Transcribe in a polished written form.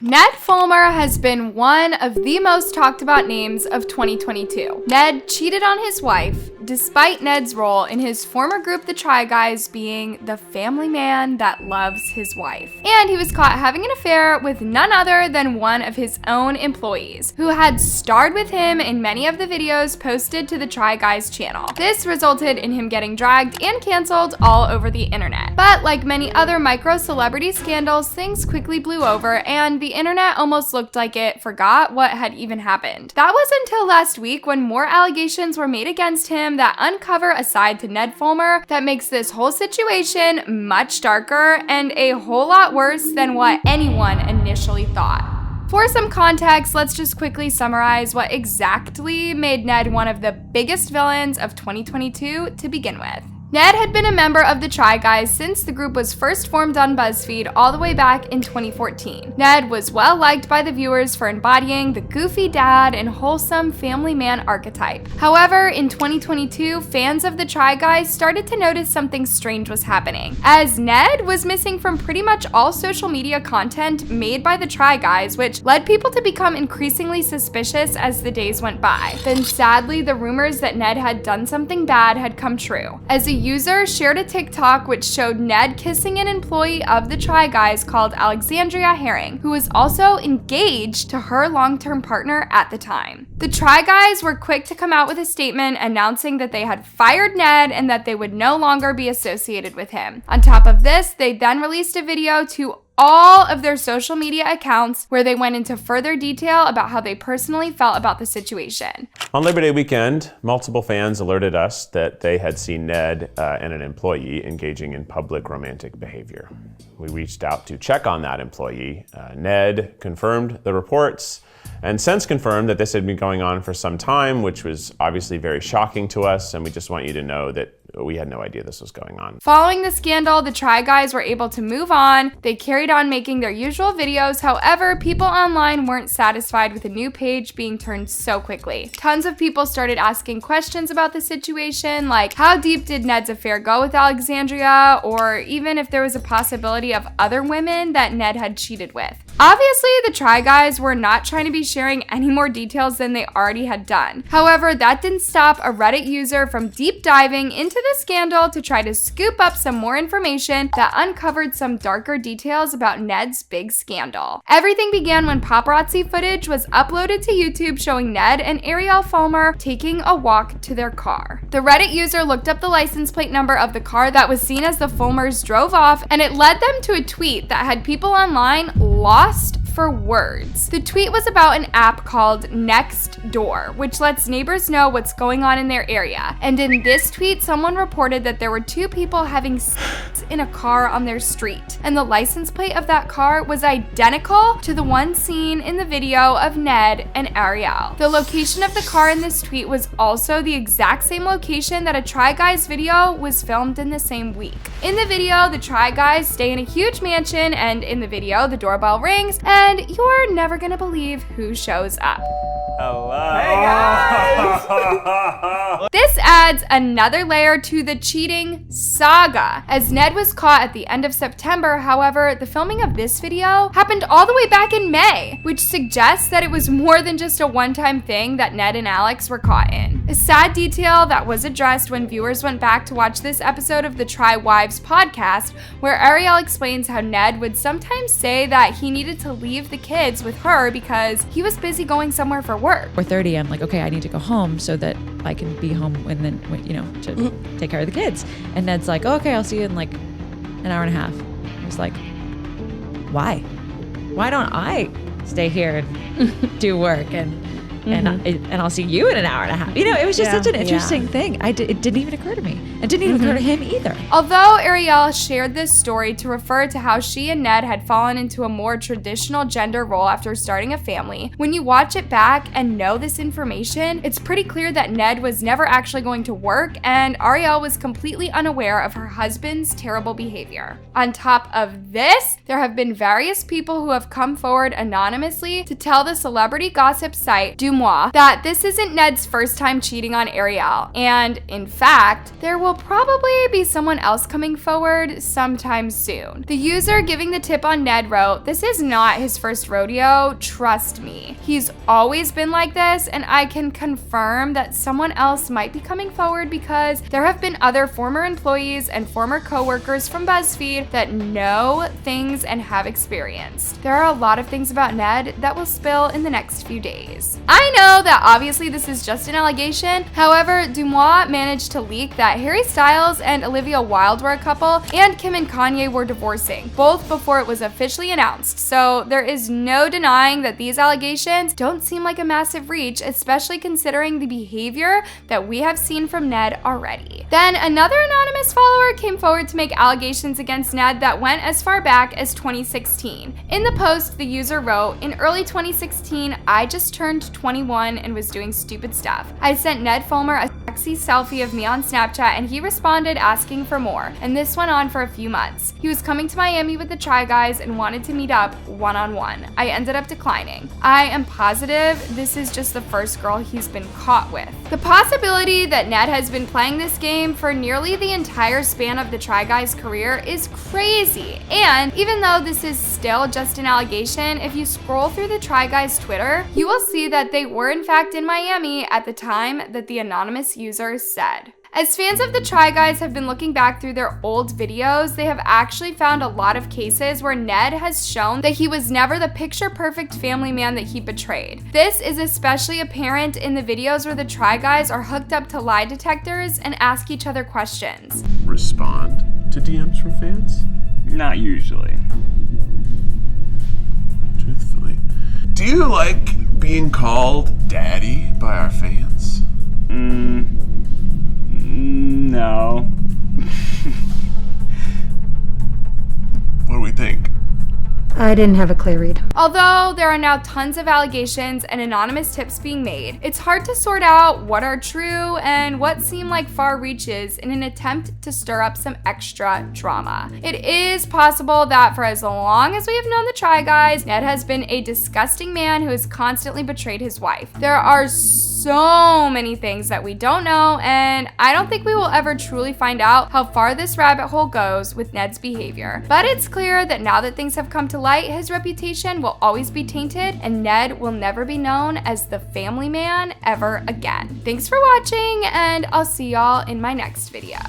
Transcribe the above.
Ned Fulmer has been one of the most talked about names of 2022. Ned cheated on his wife, despite Ned's role in his former group, the Try Guys, being the family man that loves his wife. And he was caught having an affair with none other than one of his own employees, who had starred with him in many of the videos posted to the Try Guys channel. This resulted in him getting dragged and canceled all over the internet. But like many other micro-celebrity scandals, things quickly blew over, and the internet almost looked like it forgot what had even happened. That was until last week, when more allegations were made against him that uncover a side to Ned Fulmer that makes this whole situation much darker and a whole lot worse than what anyone initially thought. For some context, let's just quickly summarize what exactly made Ned one of the biggest villains of 2022 to begin with. Ned had been a member of the Try Guys since the group was first formed on BuzzFeed all the way back in 2014. Ned was well liked by the viewers for embodying the goofy dad and wholesome family man archetype. However, in 2022, fans of the Try Guys started to notice something strange was happening, as Ned was missing from pretty much all social media content made by the Try Guys, which led people to become increasingly suspicious as the days went by. Then sadly, the rumors that Ned had done something bad had come true, as a user shared a TikTok which showed Ned kissing an employee of the Try Guys called Alexandria Herring, who was also engaged to her long-term partner at the time. The Try Guys were quick to come out with a statement announcing that they had fired Ned and that they would no longer be associated with him. On top of this, they then released a video to all of their social media accounts where they went into further detail about how they personally felt about the situation. On Labor Day weekend, multiple fans alerted us that they had seen Ned and an employee engaging in public romantic behavior. We reached out to check on that employee. Ned confirmed the reports and since confirmed that this had been going on for some time, which was obviously very shocking to us, and we just want you to know that we had no idea this was going on. Following the scandal, the Try Guys were able to move on. They carried on making their usual videos. However, people online weren't satisfied with a new page being turned so quickly. Tons of people started asking questions about the situation, like how deep did Ned's affair go with Alexandria, or even if there was a possibility of other women that Ned had cheated with. Obviously, the Try Guys were not trying to be sharing any more details than they already had done. However, that didn't stop a Reddit user from deep diving into the scandal to try to scoop up some more information that uncovered some darker details about Ned's big scandal. Everything began when paparazzi footage was uploaded to YouTube showing Ned and Ariel Fulmer taking a walk to their car. The Reddit user looked up the license plate number of the car that was seen as the Fulmers drove off, and it led them to a tweet that had people online lost for words. The tweet was about an app called Nextdoor, which lets neighbors know what's going on in their area. And in this tweet, someone reported that there were two people having sex in a car on their street, and the license plate of that car was identical to the one seen in the video of Ned and Ariel. The location of the car in this tweet was also the exact same location that a Try Guys video was filmed in the same week. In the video, the Try Guys stay in a huge mansion, and in the video, the doorbell rings, and you're never gonna believe who shows up. Hello. Hey guys! This adds another layer to the cheating saga, as Ned was caught at the end of September. However, the filming of this video happened all the way back in May, which suggests that it was more than just a one-time thing that Ned and Alex were caught in. A sad detail that was addressed when viewers went back to watch this episode of the Try Wives podcast, where Ariel explains how Ned would sometimes say that he needed to leave the kids with her because he was busy going somewhere for work. 4:30, I'm like, okay, I need to go home so that I can be home and then, to take care of the kids. And Ned's like, oh, okay, I'll see you in like an hour and a half. I was like, why? Why don't I stay here and do work and I'll see you in an hour and a half. It was just such an interesting thing. It didn't even occur to me. It didn't even occur to him either. Although Ariel shared this story to refer to how she and Ned had fallen into a more traditional gender role after starting a family, when you watch it back and know this information, it's pretty clear that Ned was never actually going to work, and Ariel was completely unaware of her husband's terrible behavior. On top of this, there have been various people who have come forward anonymously to tell the celebrity gossip site, Do Dumois that this isn't Ned's first time cheating on Ariel, and in fact, there will probably be someone else coming forward sometime soon. The user giving the tip on Ned wrote, "This is not his first rodeo, trust me. He's always been like this, and I can confirm that someone else might be coming forward because there have been other former employees and former co-workers from BuzzFeed that know things and have experienced. There are a lot of things about Ned that will spill in the next few days." I know that obviously this is just an allegation. However, Dumois managed to leak that Harry Styles and Olivia Wilde were a couple and Kim and Kanye were divorcing, both before it was officially announced. So there is no denying that these allegations don't seem like a massive reach, especially considering the behavior that we have seen from Ned already. Then another anonymous follower came forward to make allegations against Ned that went as far back as 2016. In the post, the user wrote, "In early 2016, I just turned 21 and was doing stupid stuff. I sent Ned Fulmer a sexy selfie of me on Snapchat and he responded asking for more, and this went on for a few months. He was coming to Miami with the Try Guys and wanted to meet up one-on-one. I ended up declining. I am positive this is just the first girl he's been caught with." The possibility that Ned has been playing this game for nearly the entire span of the Try Guys' career is crazy. And even though this is still just an allegation, if you scroll through the Try Guys' Twitter, you will see that they were in fact in Miami at the time that the anonymous user said. As fans of the Try Guys have been looking back through their old videos, they have actually found a lot of cases where Ned has shown that he was never the picture-perfect family man that he betrayed. This is especially apparent in the videos where the Try Guys are hooked up to lie detectors and ask each other questions. Respond to DMs from fans? Not usually. Truthfully. Do you like being called daddy by our fans? No. What do we think? I didn't have a clear read. Although there are now tons of allegations and anonymous tips being made, it's hard to sort out what are true and what seem like far reaches in an attempt to stir up some extra drama. It is possible that for as long as we have known the Try Guys, Ned has been a disgusting man who has constantly betrayed his wife. There are so many things that we don't know, and I don't think we will ever truly find out how far this rabbit hole goes with Ned's behavior. But it's clear that now that things have come to light, his reputation will always be tainted, and Ned will never be known as the family man ever again. Thanks for watching, and I'll see y'all in my next video.